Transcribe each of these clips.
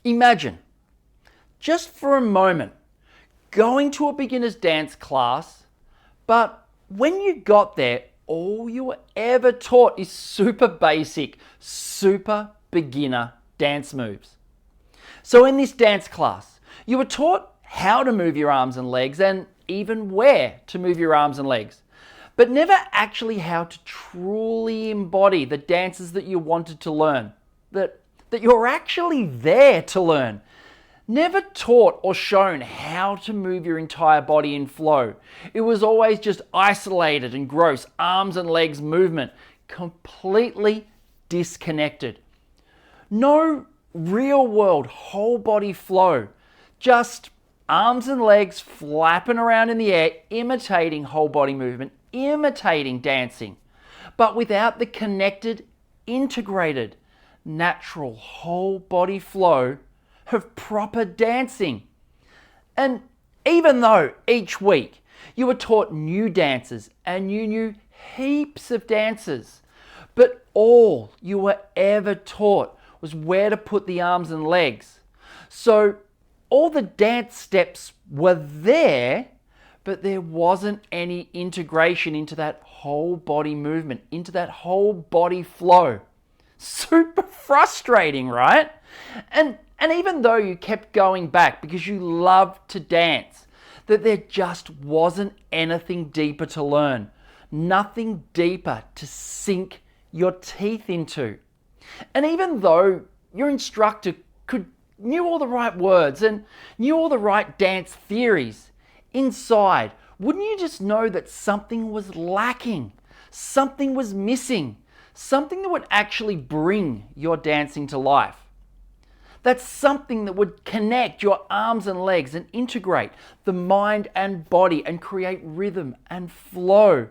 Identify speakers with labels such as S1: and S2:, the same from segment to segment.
S1: Imagine, just for a moment, going to a beginner's dance class, but when you got there, all you were ever taught is super basic, super beginner dance moves. So in this dance class, you were taught how to move your arms and legs and even where to move your arms and legs, but never actually how to truly embody the dances that you wanted to learn, that you're actually there to learn. Never taught or shown how to move your entire body in flow. It was always just isolated and gross arms and legs movement, completely disconnected. No real world whole body flow, just arms and legs flapping around in the air, imitating whole body movement, imitating dancing, but without the connected, integrated, natural whole body flow of proper dancing. And even though each week you were taught new dances and you knew heaps of dances, but all you were ever taught was where to put the arms and legs. So all the dance steps were there, but there wasn't any integration into that whole body movement, into that whole body flow. Super frustrating, right? And even though you kept going back because you loved to dance, that there just wasn't anything deeper to learn, nothing deeper to sink your teeth into. And even though your instructor knew all the right words and knew all the right dance theories, inside, wouldn't you just know that something was lacking, something was missing, something that would actually bring your dancing to life? That's something that would connect your arms and legs and integrate the mind and body and create rhythm and flow,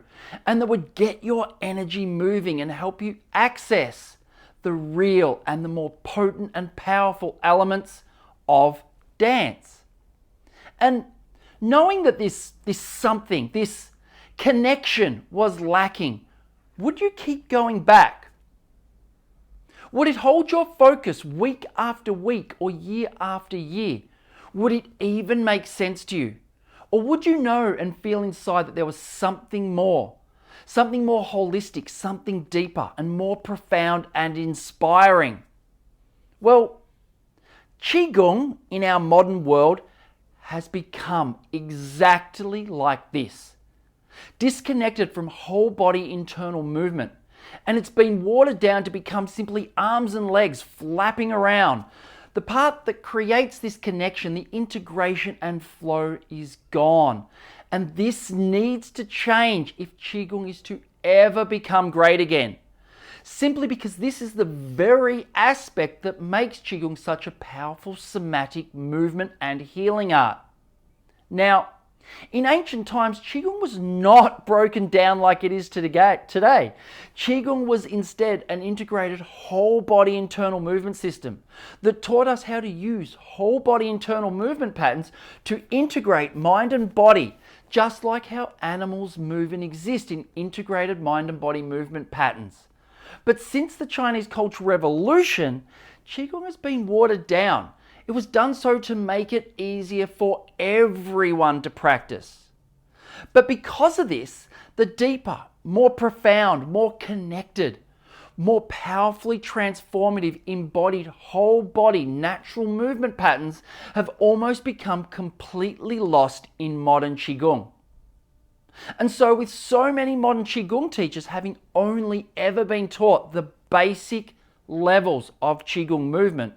S1: and that would get your energy moving and help you access the real and the more potent and powerful elements of dance. And knowing that this something, this connection was lacking, would you keep going back? Would it hold your focus week after week or year after year? Would it even make sense to you? Or would you know and feel inside that there was something more holistic, something deeper and more profound and inspiring? Well, Qigong in our modern world has become exactly like this. Disconnected from whole body internal movement. And it's been watered down to become simply arms and legs flapping around. The part that creates this connection, the integration and flow, is gone. And this needs to change if Qigong is to ever become great again. Simply because this is the very aspect that makes Qigong such a powerful somatic movement and healing art. Now, in ancient times, Qigong was not broken down like it is today. Qigong was instead an integrated whole body internal movement system that taught us how to use whole body internal movement patterns to integrate mind and body, just like how animals move and exist in integrated mind and body movement patterns. But since the Chinese Cultural Revolution, Qigong has been watered down. It was done so to make it easier for everyone to practice. But because of this, the deeper, more profound, more connected, more powerfully transformative, embodied whole body natural movement patterns have almost become completely lost in modern Qigong. And so with so many modern Qigong teachers having only ever been taught the basic levels of Qigong movement,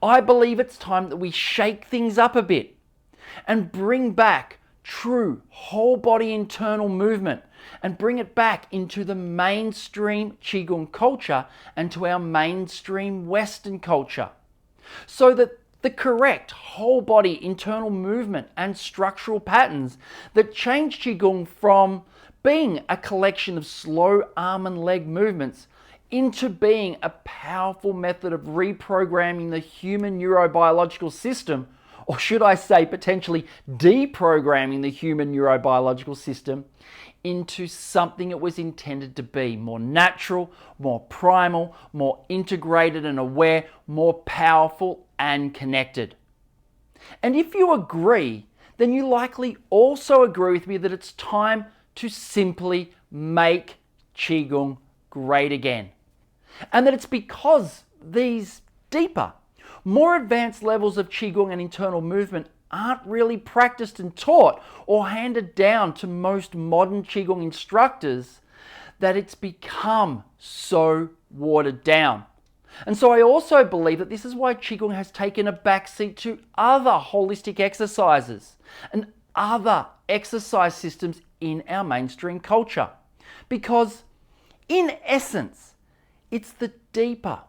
S1: I believe it's time that we shake things up a bit and bring back true whole body internal movement and bring it back into the mainstream Qigong culture and to our mainstream Western culture, so that the correct whole body internal movement and structural patterns that change Qigong from being a collection of slow arm and leg movements into being a powerful method of reprogramming the human neurobiological system, or should I say potentially deprogramming the human neurobiological system into something it was intended to be: more natural, more primal, more integrated and aware, more powerful and connected. And if you agree, then you likely also agree with me that it's time to simply make Qigong great again. And that it's because these deeper, more advanced levels of Qigong and internal movement aren't really practiced and taught or handed down to most modern Qigong instructors that it's become so watered down. And so I also believe that this is why Qigong has taken a backseat to other holistic exercises and other exercise systems in our mainstream culture. Because in essence, it's the deeper,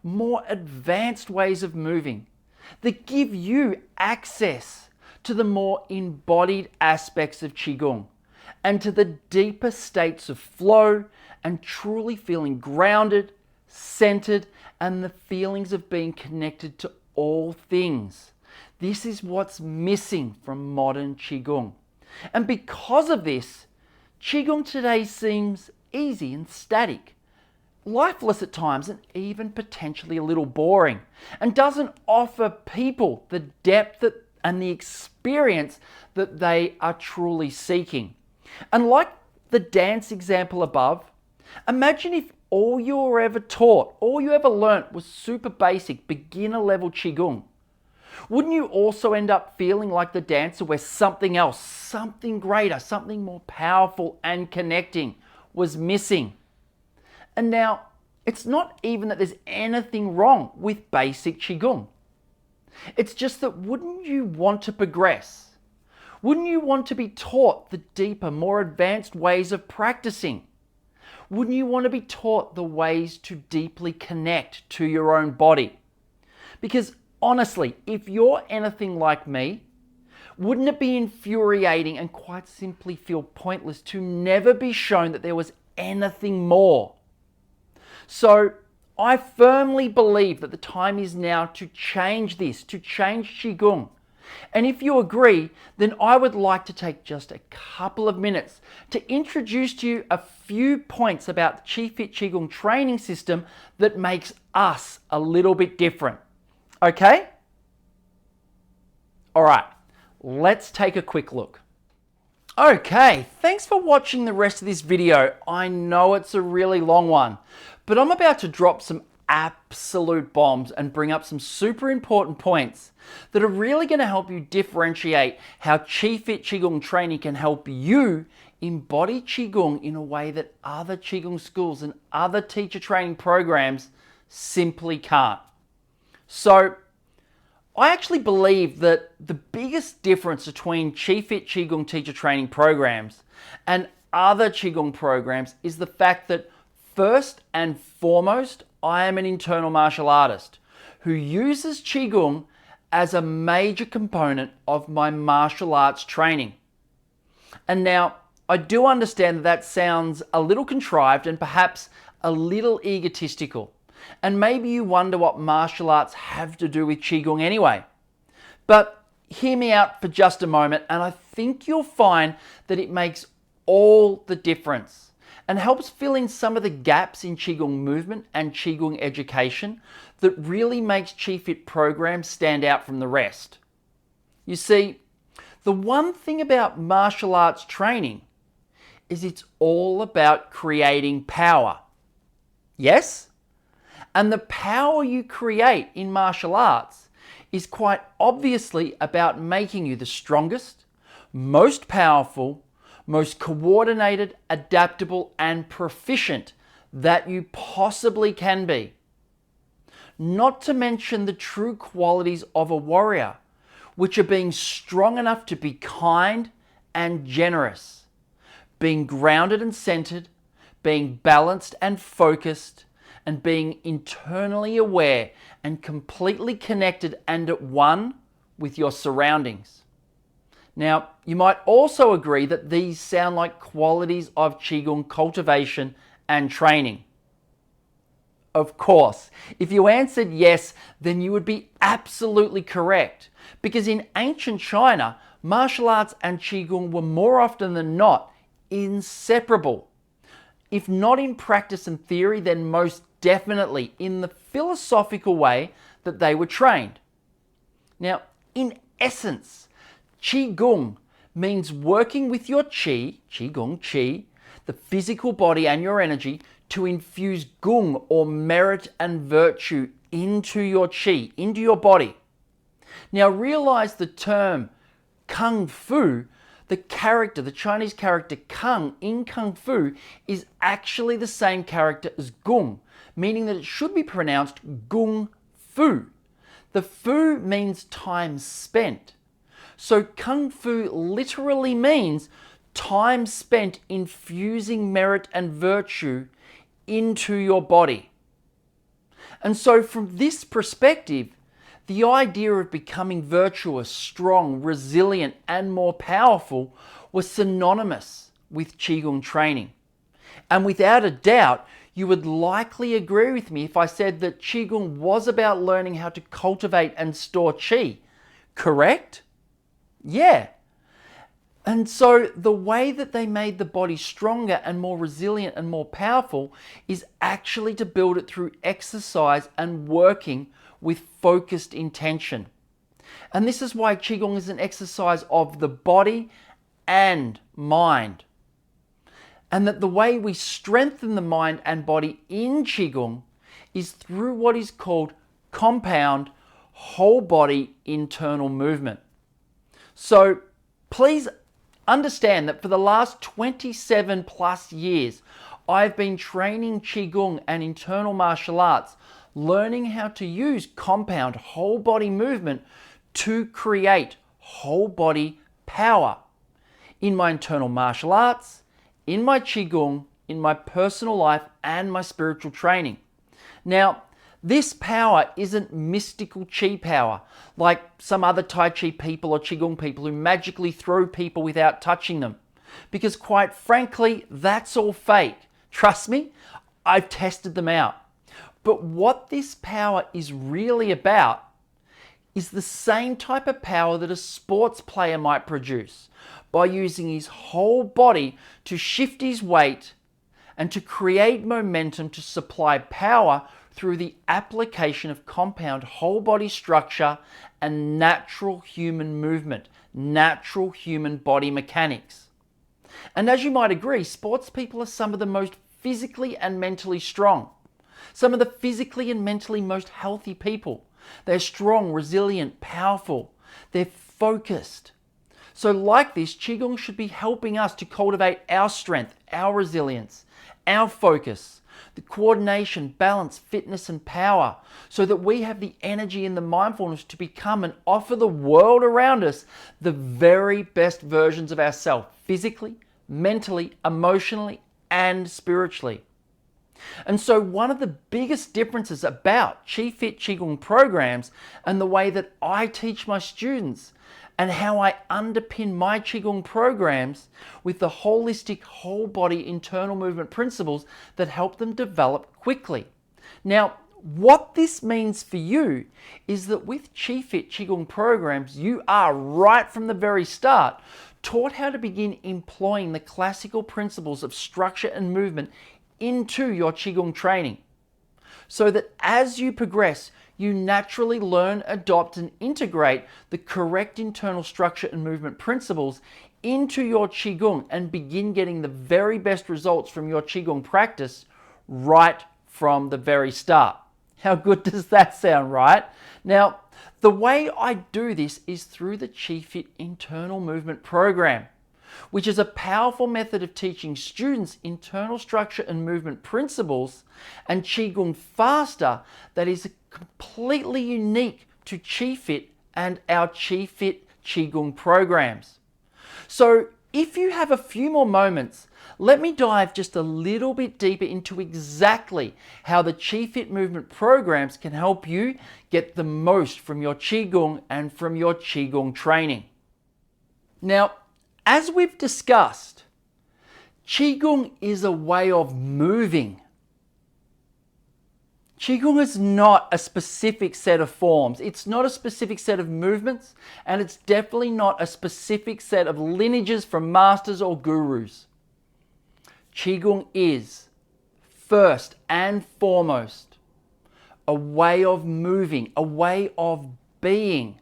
S1: more advanced ways of moving that give you access to the more embodied aspects of Qigong and to the deeper states of flow and truly feeling grounded, centered, and the feelings of being connected to all things. This is what's missing from modern Qigong. And because of this, Qigong today seems easy and static, lifeless at times, and even potentially a little boring, and doesn't offer people the depth and the experience that they are truly seeking. And like the dance example above, imagine if all you were ever taught, all you ever learnt was super basic, beginner level Qigong. Wouldn't you also end up feeling like the dancer where something else, something greater, something more powerful and connecting was missing? And now, it's not even that there's anything wrong with basic Qigong. It's just that wouldn't you want to progress? Wouldn't you want to be taught the deeper, more advanced ways of practicing? Wouldn't you want to be taught the ways to deeply connect to your own body? Because honestly, if you're anything like me, wouldn't it be infuriating and quite simply feel pointless to never be shown that there was anything more? So I firmly believe that the time is now to change this, to change Qigong. And if you agree, then I would like to take just a couple of minutes to introduce to you a few points about the QiFit Qigong training system that makes us a little bit different. Okay? All right, let's take a quick look. Okay, thanks for watching the rest of this video. I know it's a really long one, but I'm about to drop some absolute bombs and bring up some super important points that are really going to help you differentiate how QiFit Qigong training can help you embody Qigong in a way that other Qigong schools and other teacher training programs simply can't. So, I actually believe that the biggest difference between QiFit Qigong teacher training programs and other Qigong programs is the fact that first and foremost, I am an internal martial artist who uses Qigong as a major component of my martial arts training. And now, I do understand that sounds a little contrived and perhaps a little egotistical. And maybe you wonder what martial arts have to do with Qigong anyway. But hear me out for just a moment, and I think you'll find that it makes all the difference and helps fill in some of the gaps in Qigong movement and Qigong education that really makes QiFit programs stand out from the rest. You see, the one thing about martial arts training is it's all about creating power. Yes? And the power you create in martial arts is quite obviously about making you the strongest, most powerful, most coordinated, adaptable, and proficient that you possibly can be. Not to mention the true qualities of a warrior, which are being strong enough to be kind and generous, being grounded and centered, being balanced and focused, and being internally aware and completely connected and at one with your surroundings. Now, you might also agree that these sound like qualities of Qigong cultivation and training. Of course, if you answered yes, then you would be absolutely correct. Because in ancient China, martial arts and Qigong were more often than not inseparable. If not in practice and theory, then most definitely in the philosophical way that they were trained. Now, in essence, Qigong means working with your Qi, Qigong, Qi, the physical body and your energy to infuse Gung or merit and virtue into your Qi, into your body. Now realize the term Kung Fu, the Chinese character Kung in Kung Fu is actually the same character as Gung, meaning that it should be pronounced Gung Fu. The Fu means time spent. So Kung Fu literally means time spent infusing merit and virtue into your body. And so from this perspective, the idea of becoming virtuous, strong, resilient, and more powerful was synonymous with Qigong training. And without a doubt, you would likely agree with me if I said that Qigong was about learning how to cultivate and store Qi, correct? Yeah. And so the way that they made the body stronger and more resilient and more powerful is actually to build it through exercise and working with focused intention. And this is why Qigong is an exercise of the body and mind. And that the way we strengthen the mind and body in Qigong is through what is called compound whole body internal movement. So please understand that for the last 27 plus years, I've been training Qigong and internal martial arts, learning how to use compound whole body movement to create whole body power in my internal martial arts, in my Qigong, in my personal life, and my spiritual training. Now, this power isn't mystical Qi power, like some other Tai Chi people or Qigong people who magically throw people without touching them. Because quite frankly, that's all fake. Trust me, I've tested them out. But what this power is really about is the same type of power that a sports player might produce by using his whole body to shift his weight and to create momentum to supply power through the application of compound whole body structure and natural human movement, natural human body mechanics. And as you might agree, sports people are some of the most physically and mentally strong, some of the physically and mentally most healthy people. They're strong, resilient, powerful. They're focused. So like this, Qigong should be helping us to cultivate our strength, our resilience, our focus, the coordination, balance, fitness, and power, so that we have the energy and the mindfulness to become and offer the world around us the very best versions of ourselves, physically, mentally, emotionally, and spiritually. And so one of the biggest differences about Qi-Fit Qigong programs and the way that I teach my students and how I underpin my Qigong programs with the holistic whole body internal movement principles that help them develop quickly. Now, what this means for you is that with Qi-Fit Qigong programs, you are right from the very start taught how to begin employing the classical principles of structure and movement into your Qigong training, so that as you progress, you naturally learn, adopt, and integrate the correct internal structure and movement principles into your Qigong and begin getting the very best results from your Qigong practice right from the very start. How good does that sound, right? Now, the way I do this is through the Qi-Fit internal movement program, which is a powerful method of teaching students internal structure and movement principles and Qigong faster that is completely unique to Qi-Fit and our Qi-Fit Qigong programs. So if you have a few more moments, let me dive just a little bit deeper into exactly how the Qi-Fit movement programs can help you get the most from your Qigong and from your Qigong training. Now, as we've discussed, Qigong is a way of moving. Qigong is not a specific set of forms. It's not a specific set of movements, and it's definitely not a specific set of lineages from masters or gurus. Qigong is, first and foremost, a way of moving, a way of being.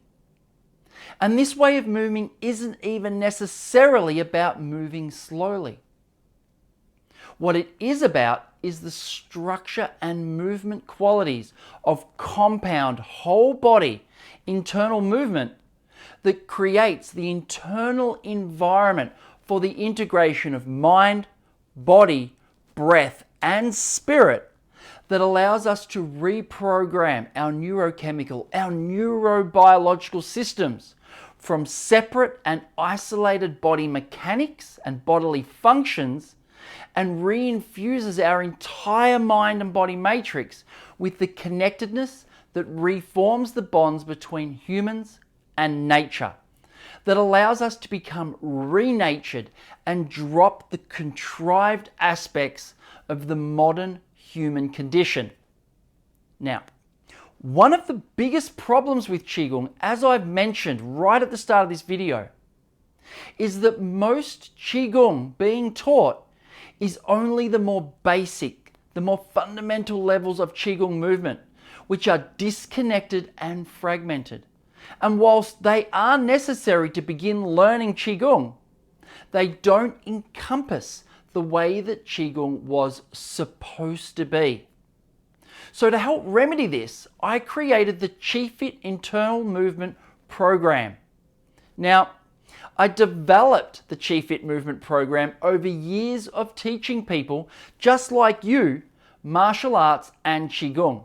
S1: And this way of moving isn't even necessarily about moving slowly. What it is about is the structure and movement qualities of compound whole body internal movement that creates the internal environment for the integration of mind, body, breath, and spirit that allows us to reprogram our neurochemical, our neurobiological systems from separate and isolated body mechanics and bodily functions, and reinfuses our entire mind and body matrix with the connectedness that reforms the bonds between humans and nature, that allows us to become renatured and drop the contrived aspects of the modern human condition. Now, one of the biggest problems with Qigong, as I've mentioned right at the start of this video, is that most Qigong being taught is only the more basic, the more fundamental levels of Qigong movement, which are disconnected and fragmented. And whilst they are necessary to begin learning Qigong, they don't encompass the way that Qigong was supposed to be. So to help remedy this, I created the QiFit Internal Movement Program. Now, I developed the QiFit Movement Program over years of teaching people, just like you, martial arts and Qigong.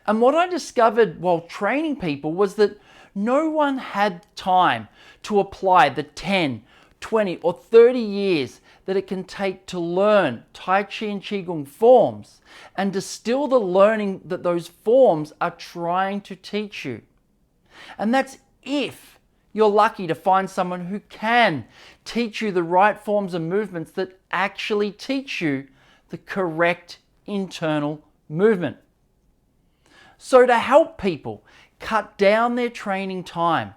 S1: And what I discovered while training people was that no one had time to apply the 10, 20, or 30 years that it can take to learn Tai Chi and Qigong forms and distill the learning that those forms are trying to teach you. And that's if you're lucky to find someone who can teach you the right forms and movements that actually teach you the correct internal movement. So to help people cut down their training time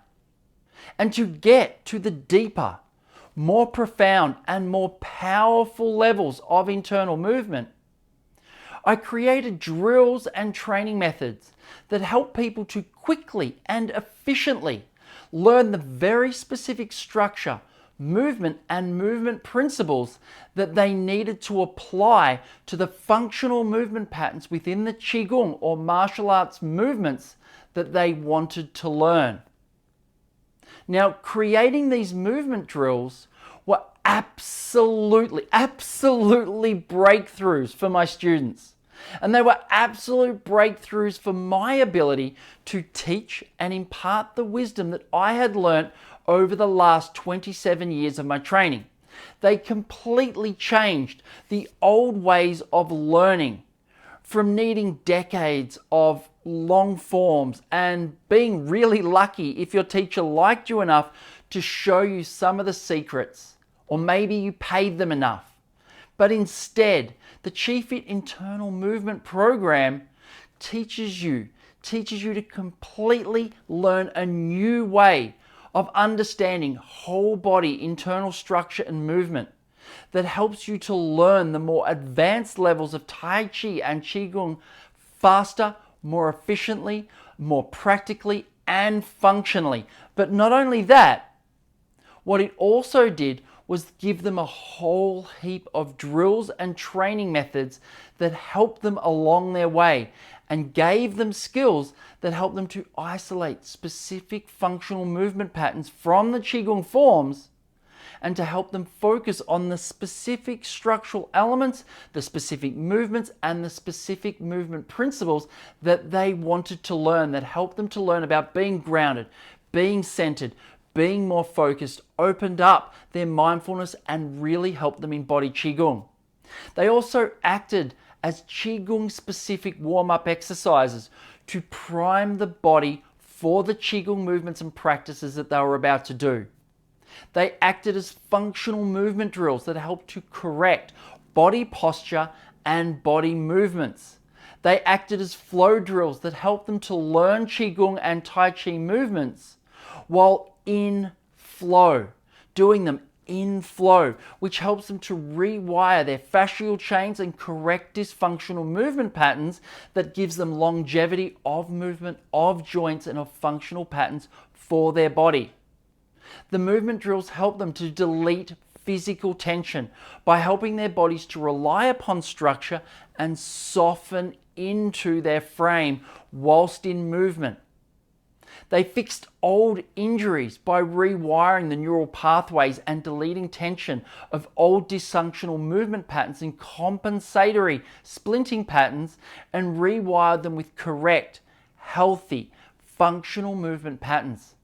S1: and to get to the deeper, more profound and more powerful levels of internal movement, I created drills and training methods that help people to quickly and efficiently learn the very specific structure, movement, and movement principles that they needed to apply to the functional movement patterns within the Qigong or martial arts movements that they wanted to learn. Now, creating these movement drills were absolutely breakthroughs for my students. And they were absolute breakthroughs for my ability to teach and impart the wisdom that I had learnt over the last 27 years of my training. They completely changed the old ways of learning, from needing decades of long forms and being really lucky if your teacher liked you enough to show you some of the secrets, or maybe you paid them enough. But instead, the QiFit Internal Movement Program teaches you to completely learn a new way of understanding whole body internal structure and movement that helps you to learn the more advanced levels of Tai Chi and Qigong faster, more efficiently, more practically, and functionally. But not only that, what it also did was give them a whole heap of drills and training methods that helped them along their way and gave them skills that helped them to isolate specific functional movement patterns from the Qigong forms and to help them focus on the specific structural elements, the specific movements, and the specific movement principles that they wanted to learn, that helped them to learn about being grounded, being centered, being more focused, opened up their mindfulness, and really helped them embody Qigong. They also acted as Qigong-specific warm-up exercises to prime the body for the Qigong movements and practices that they were about to do. They acted as functional movement drills that helped to correct body posture and body movements. They acted as flow drills that helped them to learn Qigong and Tai Chi movements while in flow, doing them in flow, which helps them to rewire their fascial chains and correct dysfunctional movement patterns that gives them longevity of movement, of joints, and of functional patterns for their body. The movement drills help them to delete physical tension by helping their bodies to rely upon structure and soften into their frame whilst in movement. They fixed old injuries by rewiring the neural pathways and deleting tension of old dysfunctional movement patterns and compensatory splinting patterns, and rewired them with correct, healthy, functional movement patterns.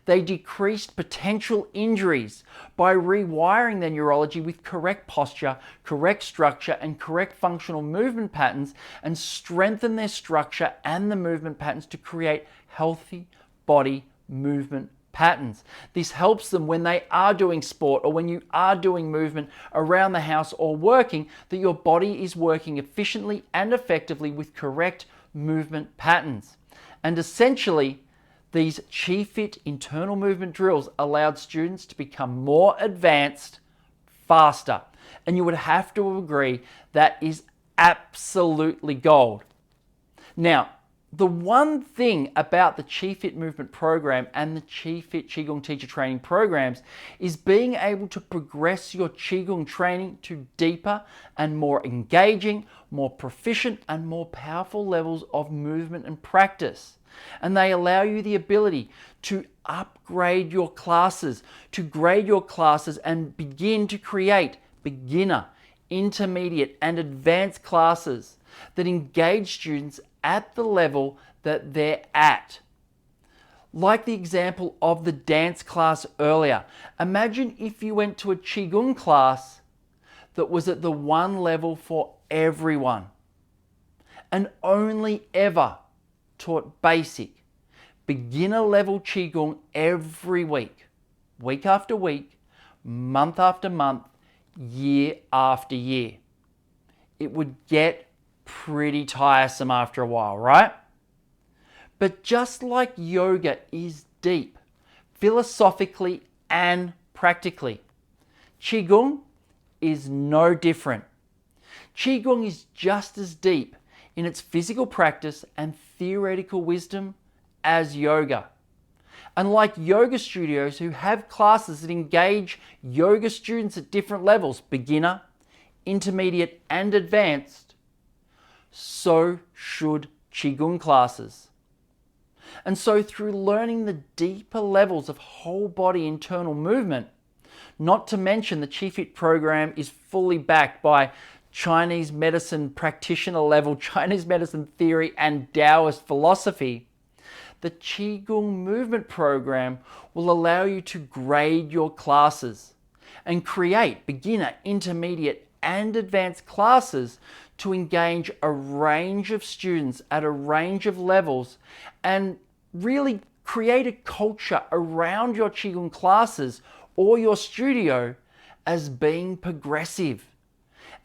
S1: They decreased potential injuries by rewiring their neurology with correct posture, correct structure, and correct functional movement patterns, and strengthen their structure and the movement patterns to create healthy body movement patterns. This helps them when they are doing sport or when you are doing movement around the house or working, that your body is working efficiently and effectively with correct movement patterns. And essentially, these Qi-Fit internal movement drills allowed students to become more advanced faster. And you would have to agree that is absolutely gold. Now, the one thing about the Qi-Fit movement program and the Qi-Fit Qigong teacher training programs is being able to progress your Qigong training to deeper and more engaging, more proficient, and more powerful levels of movement and practice. And they allow you the ability to upgrade your classes, to grade your classes and begin to create beginner, intermediate, and advanced classes that engage students at the level that they're at. Like the example of the dance class earlier. Imagine if you went to a Qigong class that was at the one level for everyone and only ever taught basic, beginner level Qigong every week, week after week, month after month, year after year. It would get pretty tiresome after a while, right? But just like yoga is deep, philosophically and practically, Qigong is no different. Qigong is just as deep in its physical practice and theoretical wisdom as yoga. Unlike yoga studios who have classes that engage yoga students at different levels, beginner, intermediate, and advanced, so should Qigong classes. And so through learning the deeper levels of whole body internal movement, not to mention the Qi-Fit program is fully backed by Chinese medicine practitioner level Chinese medicine theory and Taoist philosophy, the Qigong movement program will allow you to grade your classes and create beginner, intermediate, and advanced classes to engage a range of students at a range of levels and really create a culture around your Qigong classes or your studio as being progressive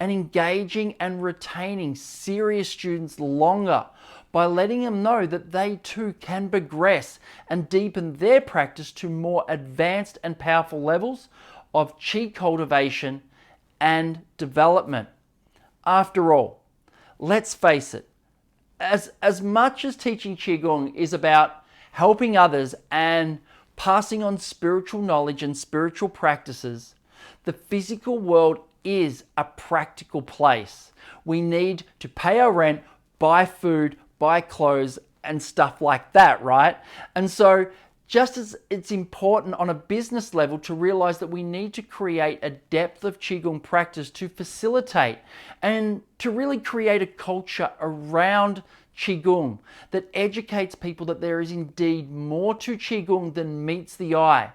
S1: and engaging and retaining serious students longer by letting them know that they too can progress and deepen their practice to more advanced and powerful levels of Qi cultivation and development. After all, let's face it, as much as teaching Qigong is about helping others and passing on spiritual knowledge and spiritual practices, the physical world is a practical place. We need to pay our rent, buy food, buy clothes, and stuff like that, right? And so just as it's important on a business level to realize that we need to create a depth of Qigong practice to facilitate and to really create a culture around Qigong that educates people that there is indeed more to Qigong than meets the eye,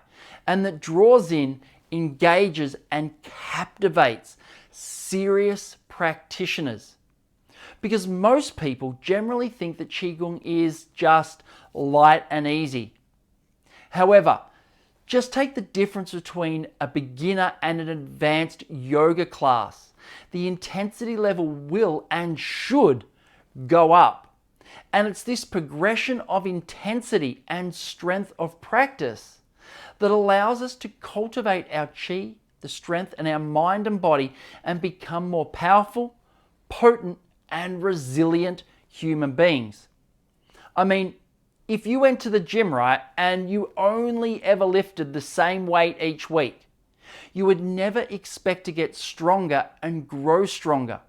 S1: and that draws in, engages, and captivates serious practitioners. Because most people generally think that Qigong is just light and easy. However, just take the difference between a beginner and an advanced yoga class. The intensity level will and should go up. And it's this progression of intensity and strength of practice that allows us to cultivate our qi, the strength in our mind and body, and become more powerful, potent, and resilient human beings. I mean, if you went to the gym, right, and you only ever lifted the same weight each week, you would never expect to get stronger and grow stronger.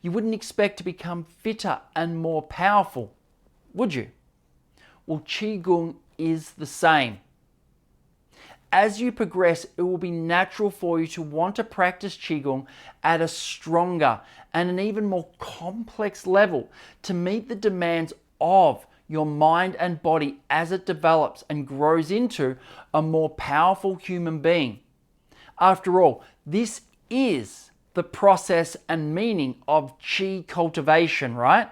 S1: You wouldn't expect to become fitter and more powerful, would you? Well, Qigong is the same. As you progress, it will be natural for you to want to practice Qigong at a stronger and an even more complex level to meet the demands of your mind and body as it develops and grows into a more powerful human being. After all, this is the process and meaning of Qi cultivation, right?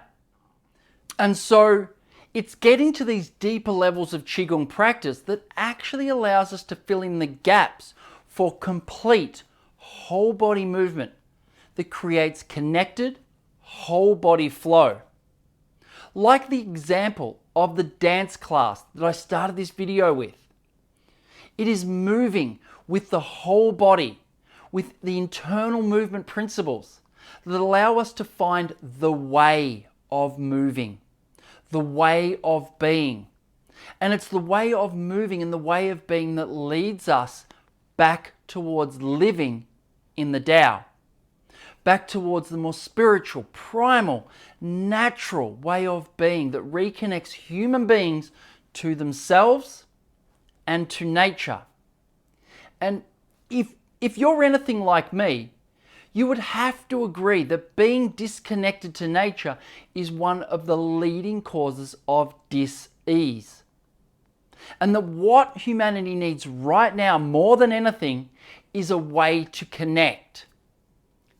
S1: And so it's getting to these deeper levels of Qigong practice that actually allows us to fill in the gaps for complete whole body movement that creates connected whole body flow. Like the example of the dance class that I started this video with. It is moving with the whole body, with the internal movement principles that allow us to find the way of moving, the way of being. And it's the way of moving and the way of being that leads us back towards living in the Tao, back towards the more spiritual, primal, natural way of being that reconnects human beings to themselves and to nature. And if you're anything like me, you would have to agree that being disconnected to nature is one of the leading causes of dis-ease. And that what humanity needs right now more than anything is a way to connect.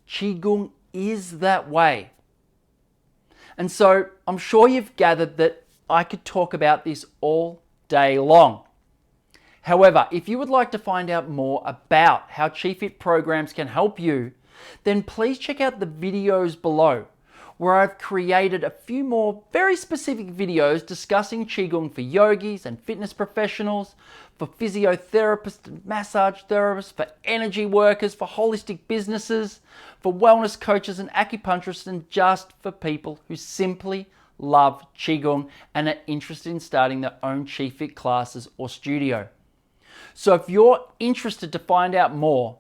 S1: Qigong is that way. And so I'm sure you've gathered that I could talk about this all day long. However, if you would like to find out more about how QiFit programs can help you, then please check out the videos below, where I've created a few more very specific videos discussing Qigong for yogis and fitness professionals, for physiotherapists and massage therapists, for energy workers, for holistic businesses, for wellness coaches and acupuncturists, and just for people who simply love Qigong and are interested in starting their own QiFit classes or studio. So if you're interested to find out more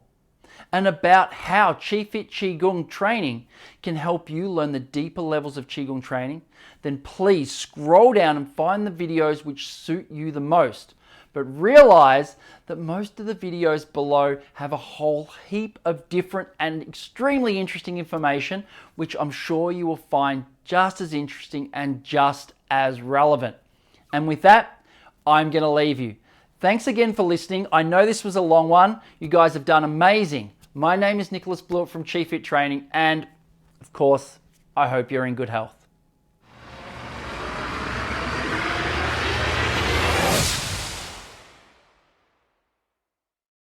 S1: and about how QiFit Qigong training can help you learn the deeper levels of Qigong training, then please scroll down and find the videos which suit you the most. But realize that most of the videos below have a whole heap of different and extremely interesting information, which I'm sure you will find just as interesting and just as relevant. And with that, I'm going to leave you. Thanks again for listening. I know this was a long one. You guys have done amazing. My name is Nicholas Blewett from QiFit Training, and of course, I hope you're in good health.